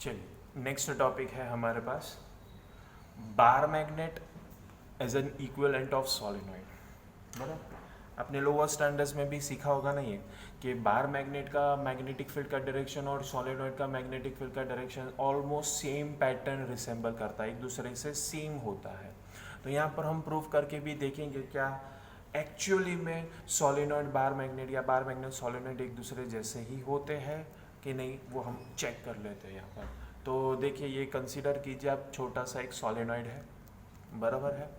चलिए next topic है हमारे पास bar magnet as an equivalent of solenoid. बराबर, आपने लोअर स्टैंडर्ड्स में भी सीखा होगा ना ये कि बार मैग्नेट का मैग्नेटिक फील्ड का डायरेक्शन और सोलेनॉइड का मैग्नेटिक फील्ड का direction almost same pattern resemble करता है, एक दूसरे से सेम होता है। तो यहाँ पर हम प्रूव करके भी देखेंगे क्या एक्चुअली में सोलेनॉइड बार मैग्नेट या बार मैग्नेट सोलेनॉइड एक दूसरे जैसे ही होते हैं कि नहीं, वो हम चेक कर लेते हैं यहाँ पर। तो देखिए ये कंसीडर कीजिए आप, छोटा सा एक सोलेनॉइड है, बराबर है,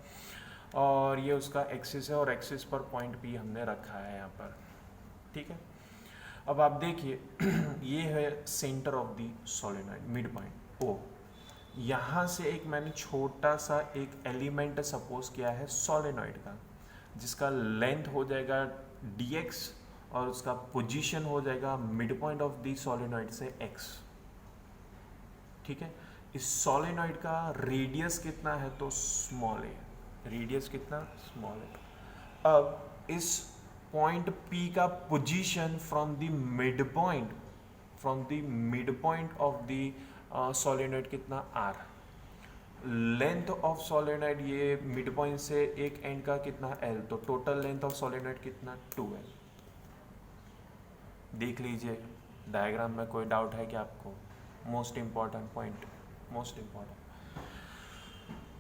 और ये उसका एक्सिस है और एक्सिस पर पॉइंट पी हमने रखा है यहाँ पर, ठीक है। अब आप देखिए ये है centre of the solenoid, mid point O. यहाँ से एक मैंने छोटा सा एक एलिमेंट सपोज किया है सोलेनॉइड का, जिसका लेंथ हो जाएगा dx और उसका पोजीशन हो जाएगा mid point of the solenoid से x, ठीक है। इस सोलेनॉइड का रेडियस कितना है तो स्मॉल है, रेडियस कितना स्मॉल है। अब इस पॉइंट P का position from the mid point of the solenoid कितना r, लेंथ ऑफ सोलेनॉइड ये मिड पॉइंट से एक एंड का कितना l, तो टोटल लेंथ ऑफ सोलेनॉइड कितना 2l। देख लीजिए डायग्राम में कोई डाउट है कि आपको? Most important point, most important.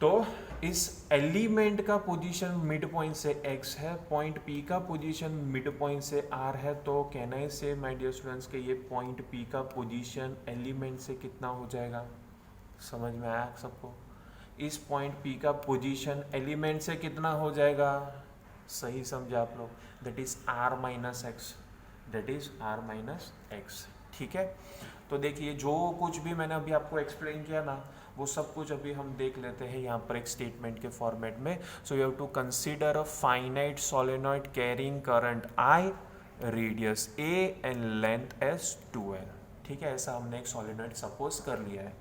तो इस एलिमेंट का पोजीशन मिड पॉइंट से x है, पॉइंट P का पोजीशन मिड पॉइंट से r है, तो कहना है से माय डियर स्टूडेंट्स के ये पॉइंट P का पोजीशन एलिमेंट से कितना हो जाएगा? समझ में आया सबको? इस पॉइंट P का पोजीशन एलिमेंट से कितना हो जाएगा? सही समझे आप लोग? That is r minus x, that is r minus x, ठीक है। तो देखिए जो कुछ भी मैंने अभी आपको एक्सप्लेन किया ना, वो सब कुछ अभी हम देख लेते हैं यहाँ पर एक स्टेटमेंट के फॉर्मेट में। So you have to consider a finite solenoid carrying current I, radius a and length s 2l, ठीक है। ऐसा हमने एक सोलेनॉइड सपोज कर लिया है।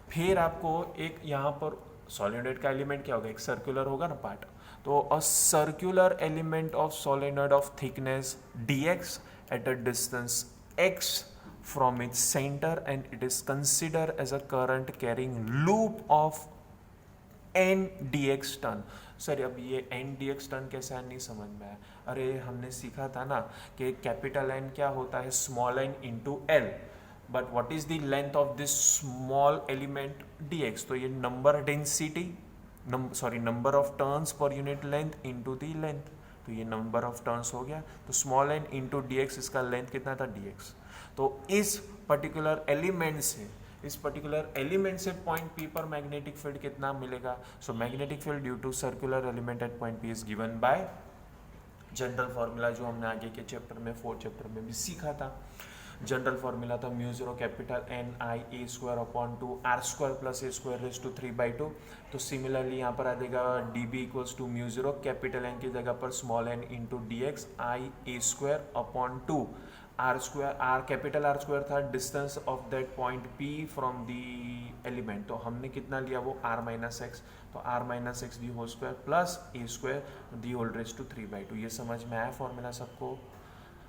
फिर आपको एक यहाँ पर सोलेनॉइड का एलिमेंट क्या होगा? एक सर्कुलर होगा ना पार्ट, तो a circular element of solenoid of thickness dx at a distance x from its center and it is considered as a current carrying loop of n dx turn। Sir अब ये n dx turn कैसा है नहीं समझ में आया? अरे हमने सीखा था ना कि कैपिटल N क्या होता है? Small n into L, but what is the length of this small element dx? तो ये number density, number of turns per unit length into the length, तो ये नंबर ऑफ टर्न्स हो गया। तो स्मॉल n इंटू dx, इसका length कितना था? dx। तो इस पर्टिकुलर एलिमेंट से पॉइंट P पर मैग्नेटिक फील्ड कितना मिलेगा? So magnetic field due to circular element at point P is given by general formula, जो हमने आगे के चैप्टर में 4th चैप्टर में भी सीखा था। जनरल फॉर्मूला था mu zero capital N I A square upon 2 R square plus A square raise to 3/2। तो सिमिलरली यहाँ पर आ जाएगा DB equals to mu zero capital N की जगह पर small n into DX I A square upon 2 R square, R capital R square था distance of that point P from the element, तो हमने कितना लिया वो R माइनस एक्स, तो R minus x the whole square plus A square the whole raise to 3/2। ये समझ में आया फॉर्मूला सबको?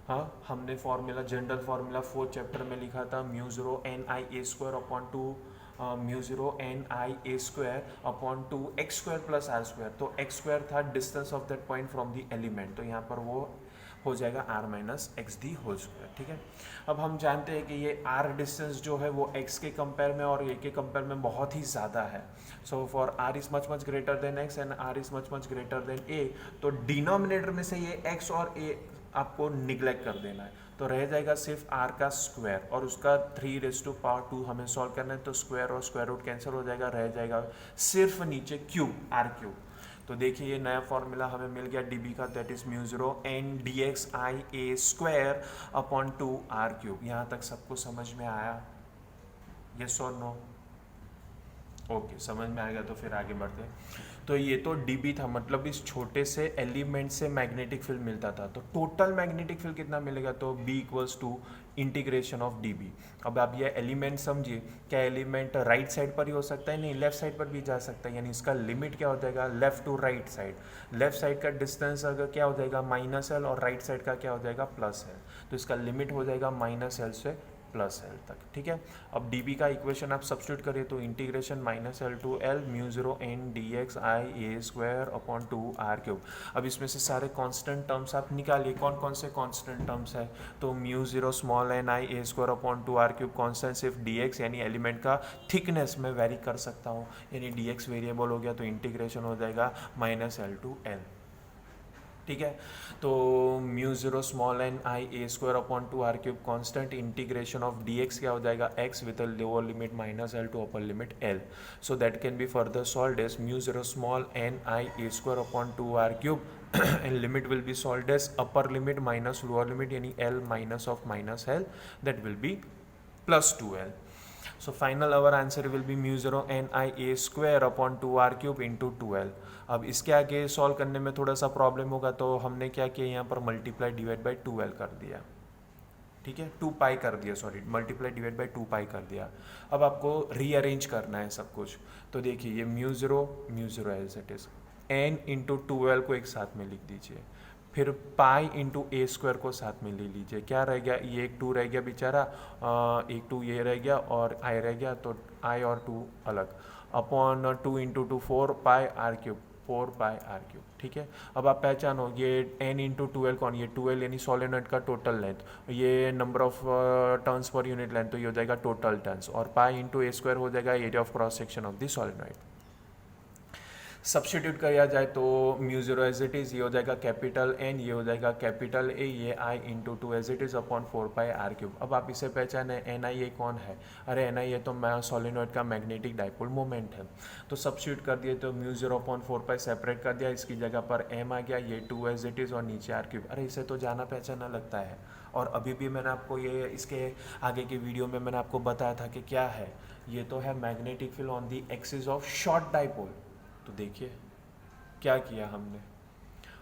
हाँ, हमने formula general formula 4th chapter में लिखा था mu zero n I A square upon 2 mu zero n I A square upon 2 x square plus r square. तो एक्स स्क्वायर था distance of that point from the element, तो यहाँ पर वो हो जाएगा r minus x the whole square, ठीक है। अब हम जानते हैं कि ये r डिस्टेंस जो है वो x के कंपेयर में और a के कंपेयर में बहुत ही ज़्यादा है। So for r is much greater than x and r is much greater than a, तो डिनोमिनेटर में से ये x और a आपको निगलेक्ट कर देना है, तो रह जाएगा सिर्फ r का स्क्वायर और उसका 3⁻² हमें सॉल्व करना है, तो स्क्वायर और स्क्वायर रूट कैंसिल हो जाएगा, रह जाएगा सिर्फ नीचे क्यूब, r क्यूब। तो देखिए ये नया फॉर्मूला हमें मिल गया dB का, that is mu zero N D x I A square upon 2 R cube. यहाँ तक सबको समझ में आया? यस और नो? ओके, समझ में आएगा तो फिर आगे बढ़ते हैं। तो ये तो dB था, मतलब इस छोटे से एलिमेंट से मैग्नेटिक फील्ड मिलता था, तो टोटल मैग्नेटिक फील्ड कितना मिलेगा? तो B equals to integration of dB। अब आप ये एलिमेंट समझिए, क्या एलिमेंट राइट साइड पर ही हो सकता है? नहीं, लेफ्ट साइड पर भी जा सकता है, यानी इसका लिमिट क्या हो जाएगा? Left to right side. Left side का डिस्टेंस अगर क्या हो जाएगा? -L, और राइट साइड का क्या हो जाएगा? +L, तो इसका लिमिट हो जाएगा -L से प्लस एल तक, ठीक है। अब डी बी का इक्वेशन आप सब्स्टिट्यूट करिए तो integration minus L to L mu zero N D x I A square upon 2r³। अब इसमें से सारे कांस्टेंट टर्म्स आप निकालिए, कौन कौन से कांस्टेंट टर्म्स है। तो mu zero small n I A square upon 2r³ constant सिर्फ डी एक्स यानी एलिमेंट का थिकनेस में वेरी कर सकता हूँ, यानी डी एक्स वेरिएबल हो गया तो इंटीग्रेशन हो जाएगा माइनस एल टू एल, ठीक है। तो mu zero small n I A square upon 2r³ constant integration of d x क्या हो जाएगा x with a lower limit minus L to upper limit l, so that can be further solved as mu zero small n I A square upon 2r³ and limit will be solved as upper limit minus lower limit यानी l minus of minus l, that will be plus 2l. So final our answer will be mu 0 n I a square upon 2r³ into 2l. अब इसके आगे solve करने में थोड़ा सा problem होगा तो हमने क्या किया, यहाँ पर मल्टीप्लाई डिवाइड बाई 2l कर दिया, ठीक है, 2 पाई कर दिया, सॉरी मल्टीप्लाई डिवाइड बाई 2 पाई कर दिया। अब आपको रीअरेंज करना है सब कुछ, तो देखिए ये mu zero as it is, n into 2l को एक साथ में लिख दीजिए, फिर पाई इंटू ए स्क्वायर को साथ में ले लीजिए, क्या रह गया, ये एक 2 रह गया बेचारा, एक 2 ये रह गया और आई रह गया, तो आई और 2 अलग, upon 2 into 2 4 pi r³, 4 pi r³, ठीक है। अब आप पहचानो ये n इंटू 2l कौन, ये 2l यानी सोलेनॉइड का टोटल लेंथ, ये number of turns per unit length, तो ये हो जाएगा टोटल टर्न्स, और पाई इंटू ए स्क्वायर हो जाएगा area of cross section of the solenoid. Substitute किया जाए तो mu zero as it is, ये हो जाएगा कैपिटल N, ये हो जाएगा कैपिटल A, ये I into 2 as it is upon 4 pi r³। अब आप इसे पहचाने NI ये कौन है, अरे NI ये तो सोलेनॉइड का मैग्नेटिक डाइपोल मोमेंट है, तो सब्स्टिट्यूट कर दिए तो म्यू 0 अपॉन 4 पाई सेपरेट कर दिया, इसकी जगह पर M आ गया, ये 2 एज इट इज़ और नीचे r³। अरे इसे तो जाना पहचाना लगता है, और अभी भी मैंने आपको ये इसके आगे के वीडियो में मैंने आपको बताया था कि क्या है, ये तो है magnetic field on the axis of short dipole. तो देखिए क्या किया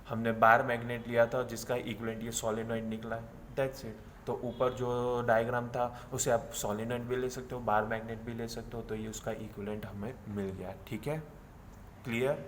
हमने बार मैग्नेट लिया था जिसका इक्विवेलेंट ये सोलेनॉइड निकला, दैट्स इट। तो ऊपर जो डायग्राम था उसे आप सोलेनॉइड भी ले सकते हो, बार मैग्नेट भी ले सकते हो, तो ये उसका इक्विवेलेंट हमें मिल गया, ठीक है, क्लियर।